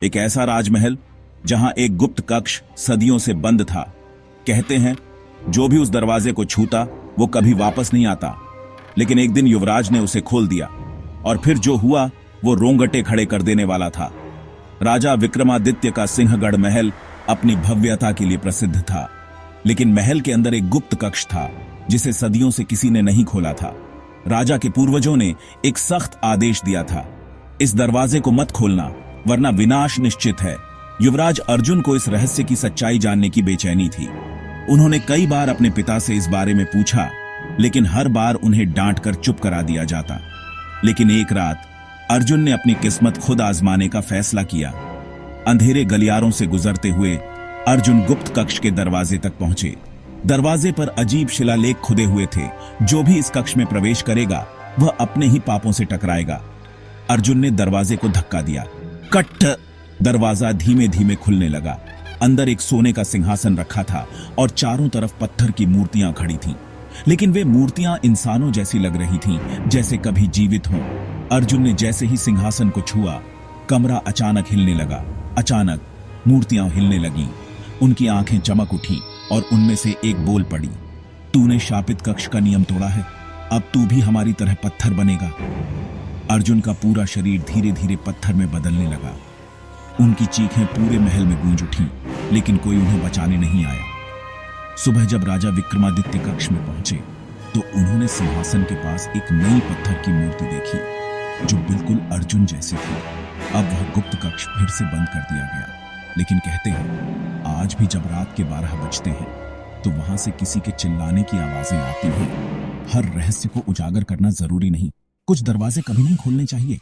एक ऐसा राजमहल जहां एक गुप्त कक्ष सदियों से बंद था। कहते हैं जो भी उस दरवाजे को छूता वो कभी वापस नहीं आता। लेकिन एक दिन युवराज ने उसे खोल दिया और फिर जो हुआ वो रोंगटे खड़े कर देने वाला था। राजा विक्रमादित्य का सिंहगढ़ महल अपनी भव्यता के लिए प्रसिद्ध था, लेकिन महल के अंदर एक गुप्त कक्ष था जिसे सदियों से किसी ने नहीं खोला था। राजा के पूर्वजों ने एक सख्त आदेश दिया था, इस दरवाजे को मत खोलना वरना विनाश निश्चित है। युवराज अर्जुन को इस रहस्य की सच्चाई जानने की बेचैनी थी। उन्होंने कई बार अपने पिता से इस बारे में पूछा, लेकिन हर बार उन्हें डांट कर चुप करा दिया जाता। लेकिन एक रात अर्जुन ने अपनी किस्मत खुद आजमाने का फैसला किया। अंधेरे गलियारों से गुजरते हुए अर्जुन गुप्त कक्ष के दरवाजे तक पहुंचे। दरवाजे पर अजीब शिलालेख खुदे हुए थे, जो भी इस कक्ष में प्रवेश करेगा वह अपने ही पापों से टकराएगा। अर्जुन ने दरवाजे को धक्का दिया। कट! दरवाजा धीमे धीमे खुलने लगा। अंदर एक सोने का सिंहासन रखा था और चारों तरफ पत्थर की मूर्तियां खड़ी थीं। लेकिन वे मूर्तियां इंसानों जैसी लग रही थीं, जैसे कभी जीवित हों। अर्जुन ने जैसे ही सिंहासन को छुआ, कमरा अचानक हिलने लगा। अचानक मूर्तियां हिलने लगीं। उनकी आंखें चमक उठी और उनमें से एक बोल पड़ी, तूने शापित कक्ष का नियम तोड़ा है, अब तू भी हमारी तरह पत्थर बनेगा। अर्जुन का पूरा शरीर धीरे धीरे पत्थर में बदलने लगा। उनकी चीखें पूरे महल में गूंज उठीं, लेकिन कोई उन्हें बचाने नहीं आया। सुबह जब राजा विक्रमादित्य कक्ष में पहुंचे तो उन्होंने सिंहासन के पास एक नई पत्थर की मूर्ति देखी, जो बिल्कुल अर्जुन जैसी थी। अब वह गुप्त कक्ष फिर से बंद कर दिया गया। लेकिन कहते हैं आज भी जब रात के 12 बजते हैं तो वहां से किसी के चिल्लाने की आवाजें आती हैं। हर रहस्य को उजागर करना जरूरी नहीं, कुछ दरवाजे कभी नहीं खोलने चाहिए।